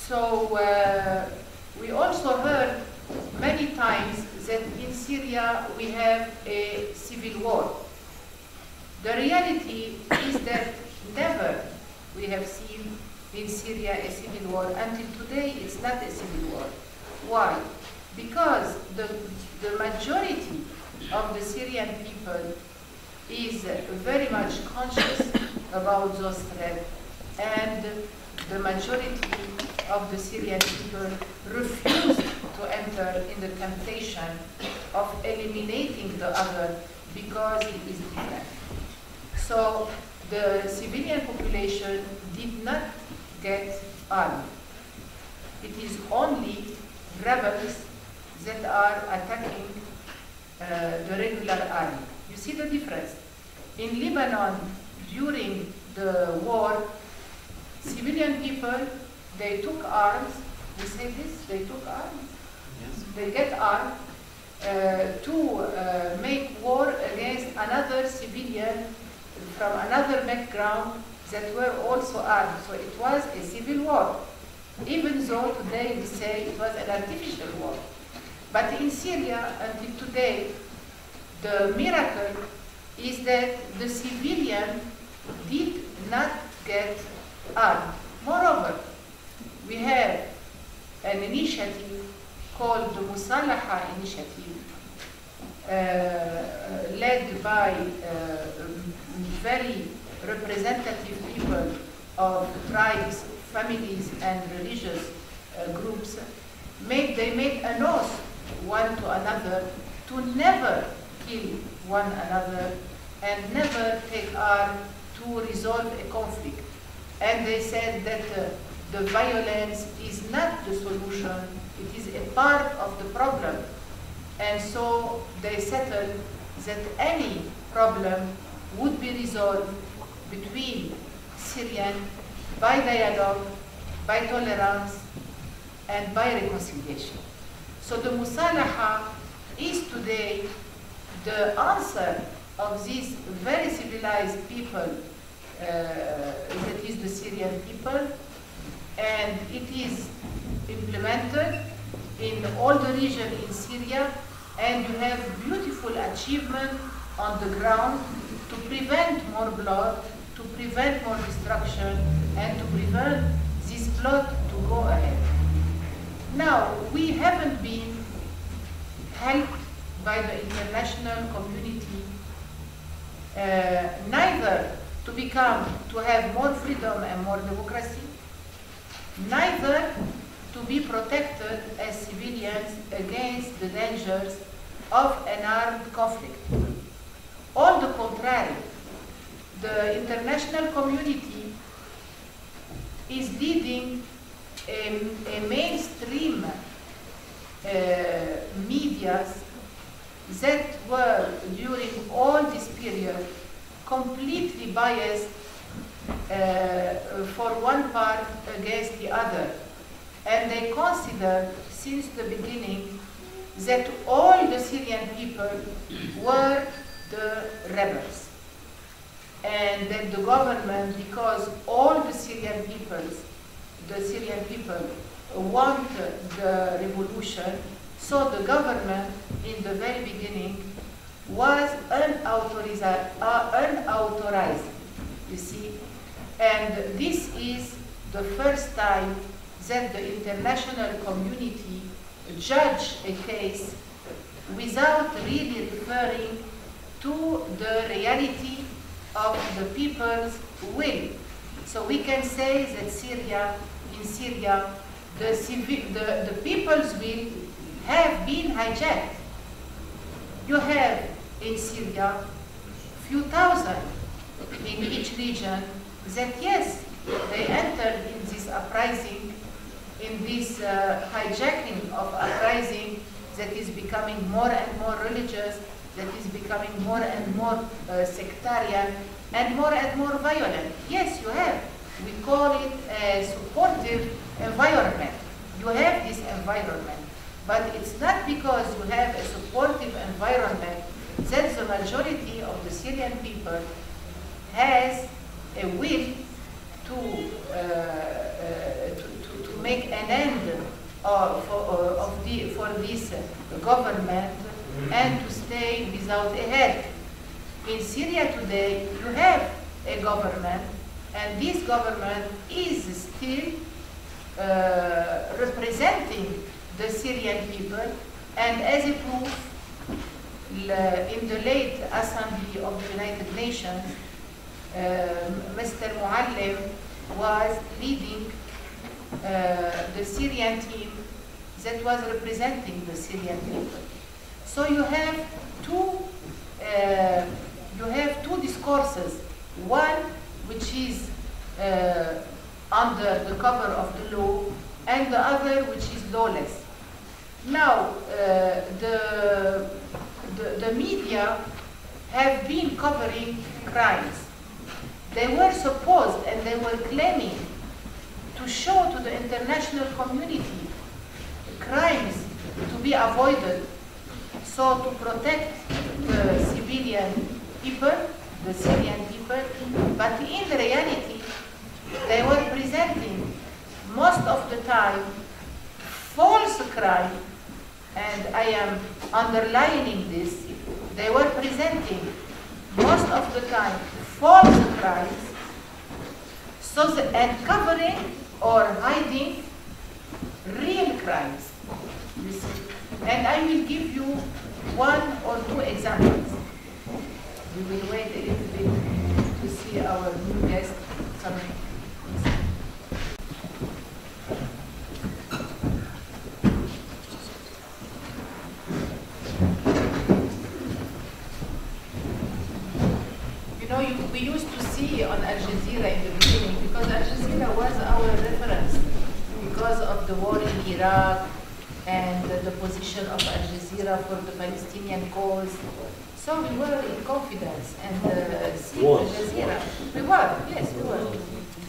So we also heard many times that in Syria we have a civil war. The reality is that never we have seen in Syria a civil war. Until today, it's not a civil war. Why? Because the majority of the Syrian people is very much conscious about those threats, and the majority of the Syrian people refuse to enter in the temptation of eliminating the other because it is different. So the civilian population did not get armed. It is only rebels that are attacking the regular army. You see the difference? In Lebanon, during the war, civilian people, they took arms. We say this, they took arms. Yes. They get armed to make war against another civilian from another background that were also armed. So it was a civil war, even though today we say it was an artificial war. But in Syria, until today, the miracle is that the civilian did not get armed. Moreover, we have an initiative called the Musalaha Initiative, led by very representative people of tribes, families, and religious groups. They made an oath one to another to never kill one another and never take arms to resolve a conflict. And they said that the violence is not the solution, it is a part of the problem. And so they settled that any problem would be resolved between Syrians by dialogue, by tolerance, and by reconciliation. So the Musalaha is today the answer of these very civilized people, that is the Syrian people, and it is implemented in all the region in Syria, and you have beautiful achievement on the ground to prevent more blood, to prevent more destruction, and to prevent this blood to go ahead. Now, we haven't been helped by the international community, neither to have more freedom and more democracy, neither to be protected as civilians against the dangers of an armed conflict. On the contrary, the international community is leading a mainstream medias that were, during all this period, completely biased for one part against the other. And they considered since the beginning that all the Syrian people were the rebels. And that the government, because all the Syrian people want the revolution, so the government in the very beginning was unauthorized, you see. And this is the first time that the international community judged a case without really referring to the reality of the people's will. So we can say that in Syria, the people's will have been hijacked. You have in Syria few thousand in each region that, yes, they entered in this uprising, in this hijacking of uprising that is becoming more and more religious, that is becoming more and more sectarian, and more violent. Yes, you have. We call it a supportive environment. You have this environment. But it's not because you have a supportive environment that the majority of the Syrian people has a will to make an end for this government and to stay without a head. In Syria today, you have a government, and this government is still representing the Syrian people, and as a proof, in the late Assembly of the United Nations, Mr. Muallim was leading the Syrian team that was representing the Syrian people. So you have two discourses. One which is under the cover of the law, and the other which is lawless. Now, the media have been covering crimes. They were supposed and they were claiming to show to the international community crimes to be avoided, so to protect the civilian people, the Syrian people, but in reality, they were presenting most of the time false crime, and I am underlining this. They were presenting most of the time false crimes, and covering or hiding real crimes. You see? And I will give you one or two examples. We will wait a little bit to see our new guest coming. You know, we used to see on Al Jazeera in the beginning, because Al Jazeera was our reference because of the war in Iraq and the position of Al Jazeera for the Palestinian cause. So we were in confidence and seeing Al Jazeera. We were, yes, we were.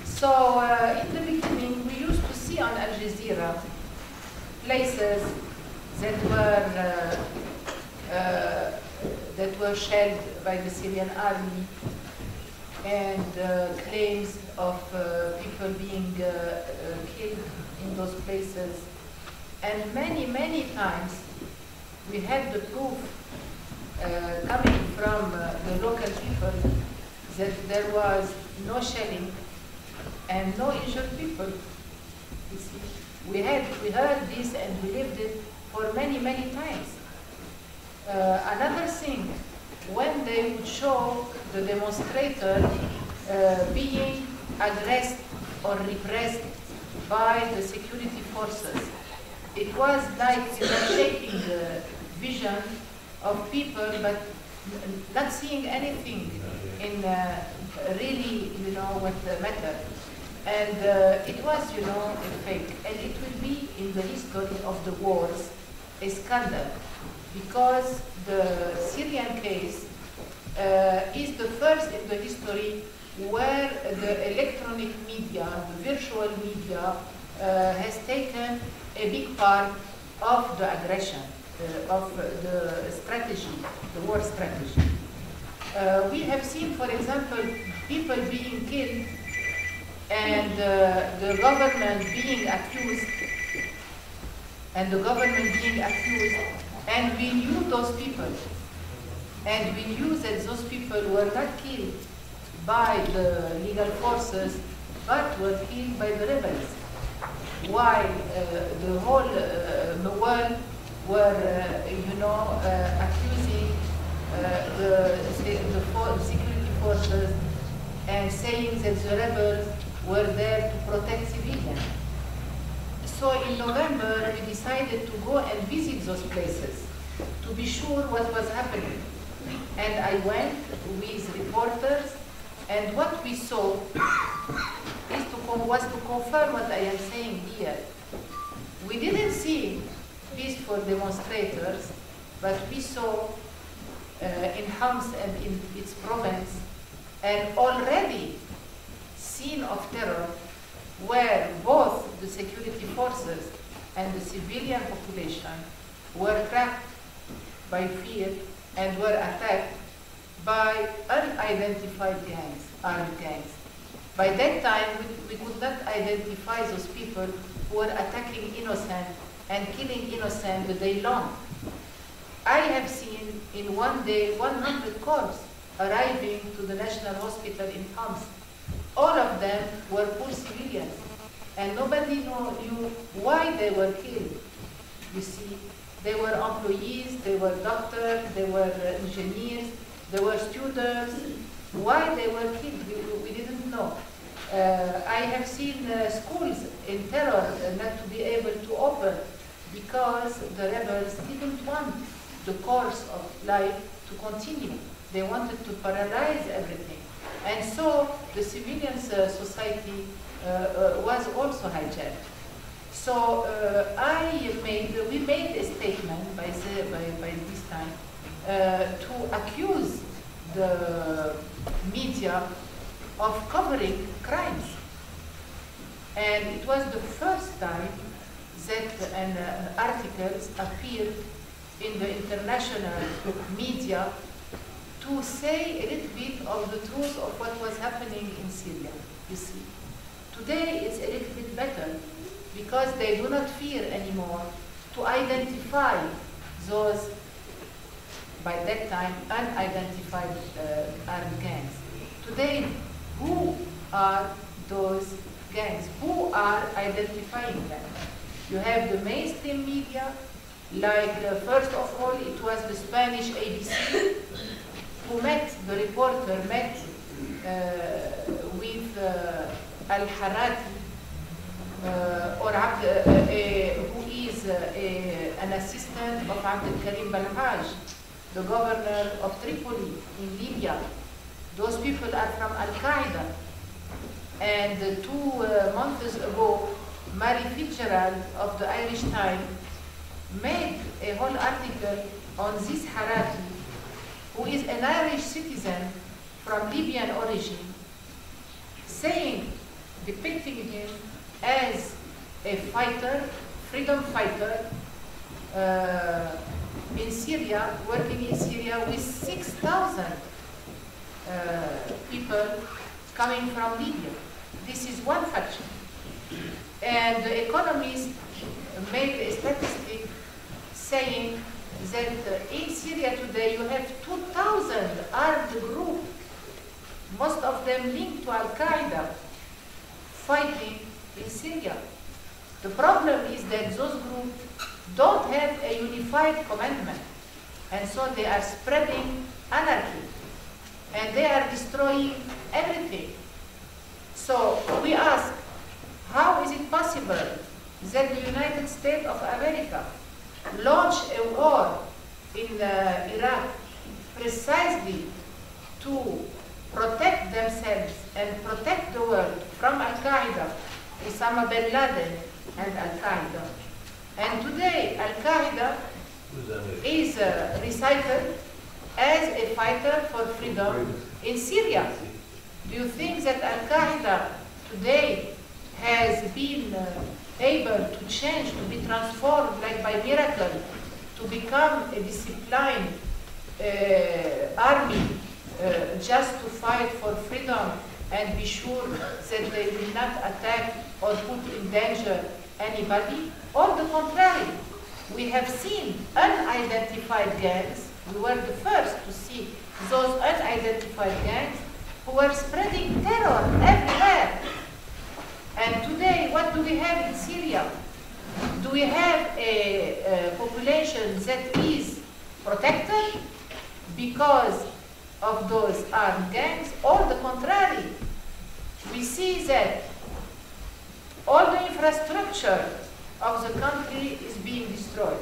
So in the beginning, we used to see on Al Jazeera places that were shelled by the Syrian army, and claims of people being killed in those places. And many, many times we had the proof coming from the local people that there was no shelling and no injured people. You see, we heard this and we lived it for many, many times. Another thing, when they would show the demonstrator being aggressed or repressed by the security forces, it was like shaking the vision of people, but not seeing anything in really, you know, what mattered. And it was, you know, a fake. And it will be in the history of the wars a scandal, because the Syrian case is the first in the history where the electronic media, the virtual media, has taken a big part of the aggression, of the strategy, the war strategy. We have seen, for example, people being killed and the government being accused, and we knew those people, and we knew that those people were not killed by the legal forces, but were killed by the rebels. While the whole world were, you know, accusing the security forces and saying that the rebels were there to protect civilians. So in November, we decided to go and visit those places to be sure what was happening. And I went with reporters, and what we saw was to confirm what I am saying here. We didn't see peaceful demonstrators, but we saw in Homs and in its province an already scene of terror where both the security forces and the civilian population were trapped by fear and were attacked by unidentified gangs, armed gangs. By that time, we could not identify those people who were attacking innocent and killing innocent the day long. I have seen in one day 100 corpses arriving to the National Hospital in Homs. All of them were poor civilians, and nobody knew why they were killed. You see, they were employees, they were doctors, they were engineers, they were students. Why they were killed, we didn't know. I have seen schools in terror not to be able to open because the rebels didn't want the course of life to continue. They wanted to paralyze everything. And so the civilian society was also hijacked. So we made a statement by this time to accuse the media of covering crimes. And it was the first time that an articles appeared in the international media to say a little bit of the truth of what was happening in Syria, you see. Today it's a little bit better because they do not fear anymore to identify those, by that time, unidentified armed gangs. Today, who are those gangs? Who are identifying them? You have the mainstream media, like first of all, it was the Spanish ABC, who the reporter met with Al-Harati, who is an assistant of Abdel Karim Balhaj, the governor of Tripoli in Libya. Those people are from Al-Qaeda. And 2 months ago, Mary Fitzgerald of the Irish Times made a whole article on this Harati, who is an Irish citizen from Libyan origin, depicting him as a fighter, freedom fighter, in Syria, working in Syria with 6,000 people coming from Libya. This is one faction. And the economists made a statistic saying that in Syria today you have 2,000 armed groups, most of them linked to Al-Qaeda, fighting in Syria. The problem is that those groups don't have a unified commandment, and so they are spreading anarchy, and they are destroying everything. So we ask, how is it possible that the United States of America launched a war in Iraq precisely to protect themselves and protect the world from Al-Qaeda, Osama bin Laden and Al-Qaeda? And today, Al-Qaeda is recited as a fighter for freedom in Syria. Do you think that Al-Qaeda today has been able to change, to be transformed like by miracle, to become a disciplined army just to fight for freedom and be sure that they will not attack or put in danger anybody? On the contrary, we have seen unidentified gangs. We were the first to see those unidentified gangs who were spreading terror everywhere. And today, what do we have in Syria? Do we have a population that is protected because of those armed gangs? On the contrary, we see that all the infrastructure of the country is being destroyed.